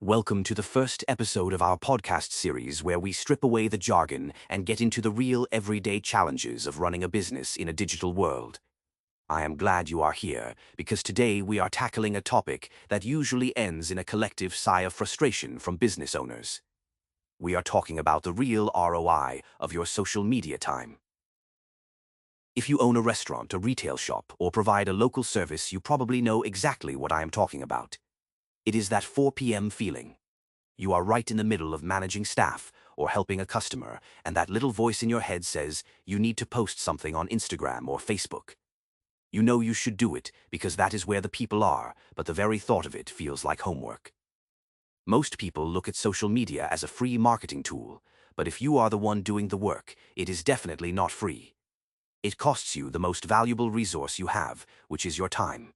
Welcome to the first episode of our podcast series where we strip away the jargon and get into the real everyday challenges of running a business in a digital world. I am glad you are here because today we are tackling a topic that usually ends in a collective sigh of frustration from business owners. We are talking about the real ROI of your social media time. If you own a restaurant, a retail shop, or provide a local service, you probably know exactly what I am talking about. It is that 4 p.m. feeling. You are right in the middle of managing staff or helping a customer, and that little voice in your head says you need to post something on Instagram or Facebook. You know you should do it because that is where the people are, but the very thought of it feels like homework. Most people look at social media as a free marketing tool, but if you are the one doing the work, it is definitely not free. It costs you the most valuable resource you have, which is your time.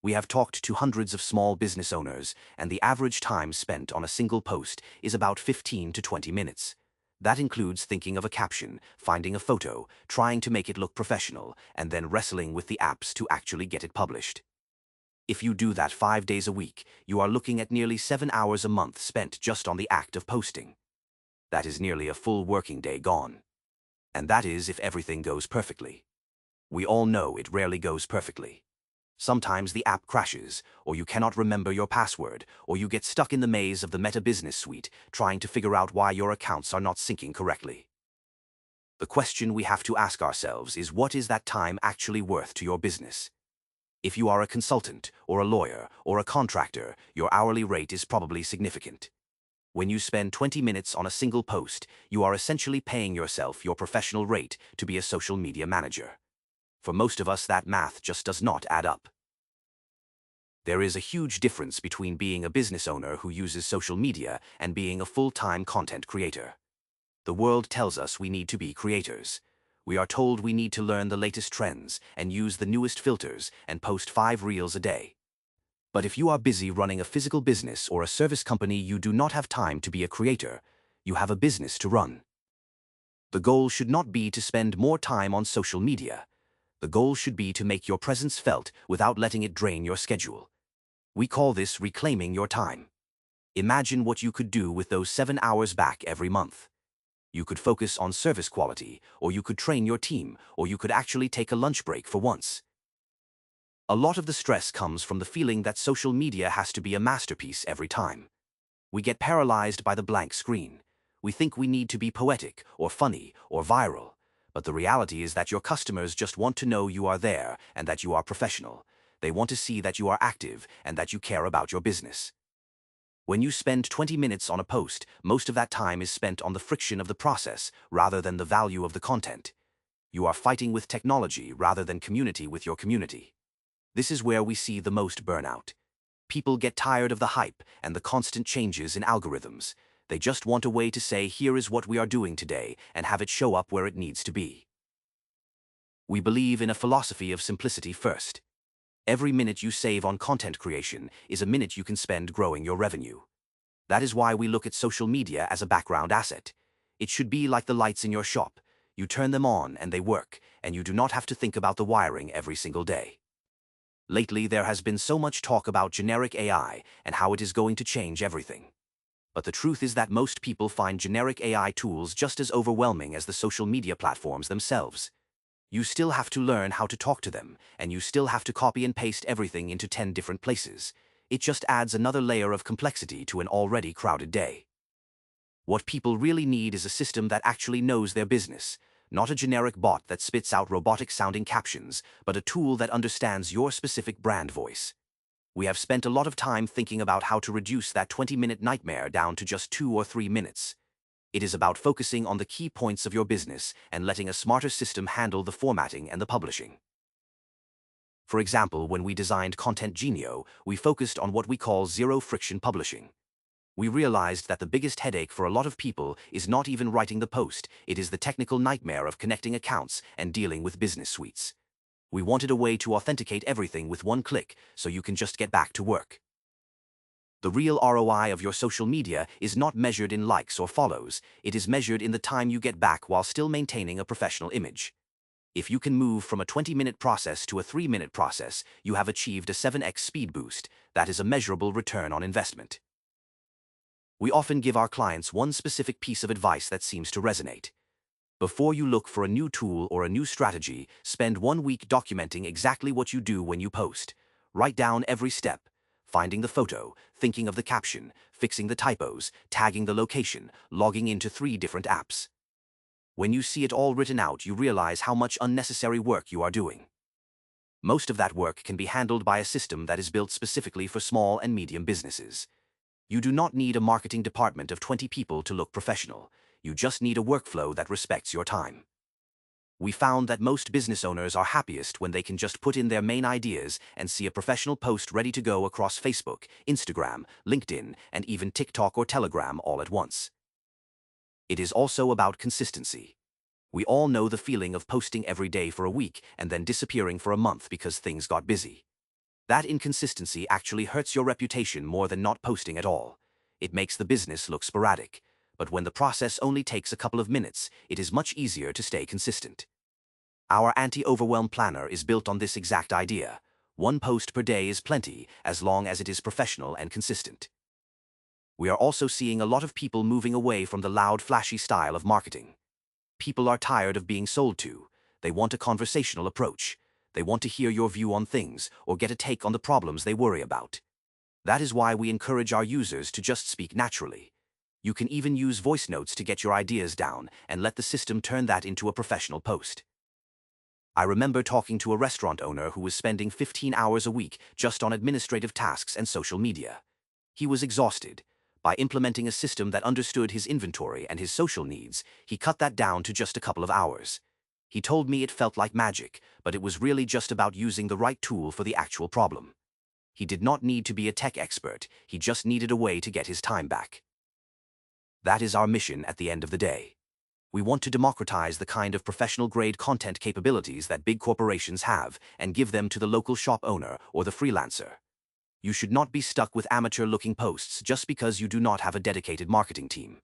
We have talked to hundreds of small business owners, and the average time spent on a single post is about 15 to 20 minutes. That includes thinking of a caption, finding a photo, trying to make it look professional, and then wrestling with the apps to actually get it published. If you do that 5 days a week, you are looking at nearly 7 hours a month spent just on the act of posting. That is nearly a full working day gone. And that is if everything goes perfectly. We all know it rarely goes perfectly. Sometimes the app crashes, or you cannot remember your password, or you get stuck in the maze of the Meta Business Suite trying to figure out why your accounts are not syncing correctly. The question we have to ask ourselves is, what is that time actually worth to your business? If you are a consultant, or a lawyer, or a contractor, your hourly rate is probably significant. When you spend 20 minutes on a single post, you are essentially paying yourself your professional rate to be a social media manager. For most of us, that math just does not add up. There is a huge difference between being a business owner who uses social media and being a full-time content creator. The world tells us we need to be creators. We are told we need to learn the latest trends and use the newest filters and post 5 reels a day. But if you are busy running a physical business or a service company, you do not have time to be a creator. You have a business to run. The goal should not be to spend more time on social media. The goal should be to make your presence felt without letting it drain your schedule. We call this reclaiming your time. Imagine what you could do with those 7 hours back every month. You could focus on service quality, or you could train your team, or you could actually take a lunch break for once. A lot of the stress comes from the feeling that social media has to be a masterpiece every time. We get paralyzed by the blank screen. We think we need to be poetic, or funny, or viral. But the reality is that your customers just want to know you are there and that you are professional. They want to see that you are active and that you care about your business. When you spend 20 minutes on a post, most of that time is spent on the friction of the process rather than the value of the content. You are fighting with technology rather than community with your community. This is where we see the most burnout. People get tired of the hype and the constant changes in algorithms. They just want a way to say, here is what we are doing today, and have it show up where it needs to be. We believe in a philosophy of simplicity first. Every minute you save on content creation is a minute you can spend growing your revenue. That is why we look at social media as a background asset. It should be like the lights in your shop. You turn them on and they work, and you do not have to think about the wiring every single day. Lately, there has been so much talk about generic AI and how it is going to change everything. But the truth is that most people find generic AI tools just as overwhelming as the social media platforms themselves. You still have to learn how to talk to them, and you still have to copy and paste everything into 10 different places. It just adds another layer of complexity to an already crowded day. What people really need is a system that actually knows their business, not a generic bot that spits out robotic-sounding captions, but a tool that understands your specific brand voice. We have spent a lot of time thinking about how to reduce that 20-minute nightmare down to just 2 or 3 minutes. It is about focusing on the key points of your business and letting a smarter system handle the formatting and the publishing. For example, when we designed ContentGenio, we focused on what we call zero-friction publishing. We realized that the biggest headache for a lot of people is not even writing the post, it is the technical nightmare of connecting accounts and dealing with business suites. We wanted a way to authenticate everything with one click so you can just get back to work. The real ROI of your social media is not measured in likes or follows, it is measured in the time you get back while still maintaining a professional image. If you can move from a 20-minute process to a 3-minute process, you have achieved a 7x speed boost. That is a measurable return on investment. We often give our clients one specific piece of advice that seems to resonate. Before you look for a new tool or a new strategy, spend 1 week documenting exactly what you do when you post. Write down every step: finding the photo, thinking of the caption, fixing the typos, tagging the location, logging into 3 different apps. When you see it all written out, you realize how much unnecessary work you are doing. Most of that work can be handled by a system that is built specifically for small and medium businesses. You do not need a marketing department of 20 people to look professional. You just need a workflow that respects your time. We found that most business owners are happiest when they can just put in their main ideas and see a professional post ready to go across Facebook, Instagram, LinkedIn, and even TikTok or Telegram all at once. It is also about consistency. We all know the feeling of posting every day for a week and then disappearing for a month because things got busy. That inconsistency actually hurts your reputation more than not posting at all. It makes the business look sporadic, but when the process only takes a couple of minutes, it is much easier to stay consistent. Our anti-overwhelm planner is built on this exact idea. 1 post per day is plenty, as long as it is professional and consistent. We are also seeing a lot of people moving away from the loud, flashy style of marketing. People are tired of being sold to. They want a conversational approach. They want to hear your view on things or get a take on the problems they worry about. That is why we encourage our users to just speak naturally. You can even use voice notes to get your ideas down and let the system turn that into a professional post. I remember talking to a restaurant owner who was spending 15 hours a week just on administrative tasks and social media. He was exhausted. By implementing a system that understood his inventory and his social needs, he cut that down to just a couple of hours. He told me it felt like magic, but it was really just about using the right tool for the actual problem. He did not need to be a tech expert, he just needed a way to get his time back. That is our mission at the end of the day. We want to democratize the kind of professional-grade content capabilities that big corporations have and give them to the local shop owner or the freelancer. You should not be stuck with amateur-looking posts just because you do not have a dedicated marketing team.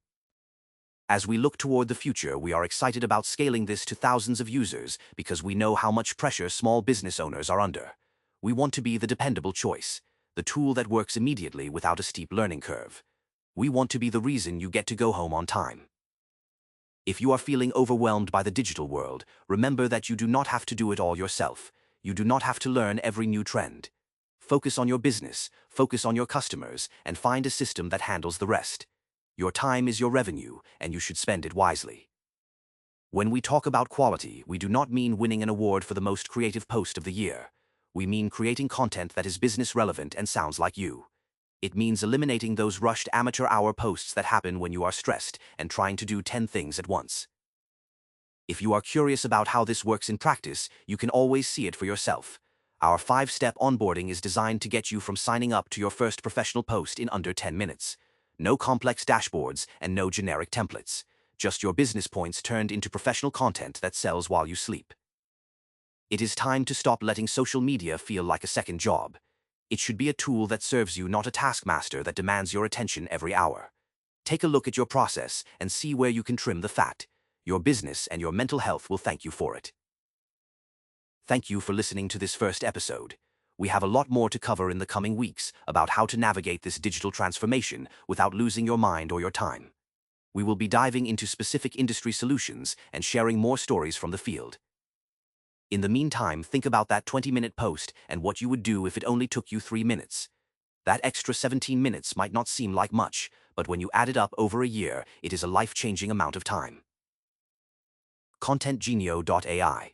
As we look toward the future, we are excited about scaling this to thousands of users because we know how much pressure small business owners are under. We want to be the dependable choice, the tool that works immediately without a steep learning curve. We want to be the reason you get to go home on time. If you are feeling overwhelmed by the digital world, remember that you do not have to do it all yourself. You do not have to learn every new trend. Focus on your business, focus on your customers, and find a system that handles the rest. Your time is your revenue, and you should spend it wisely. When we talk about quality, we do not mean winning an award for the most creative post of the year. We mean creating content that is business relevant and sounds like you. It means eliminating those rushed amateur hour posts that happen when you are stressed and trying to do 10 things at once. If you are curious about how this works in practice, you can always see it for yourself. Our 5-step onboarding is designed to get you from signing up to your first professional post in under 10 minutes. No complex dashboards and no generic templates. Just your business points turned into professional content that sells while you sleep. It is time to stop letting social media feel like a second job. It should be a tool that serves you, not a taskmaster that demands your attention every hour. Take a look at your process and see where you can trim the fat. Your business and your mental health will thank you for it. Thank you for listening to this first episode. We have a lot more to cover in the coming weeks about how to navigate this digital transformation without losing your mind or your time. We will be diving into specific industry solutions and sharing more stories from the field. In the meantime, think about that 20-minute post and what you would do if it only took you 3 minutes. That extra 17 minutes might not seem like much, but when you add it up over a year, it is a life-changing amount of time. ContentGenio.AI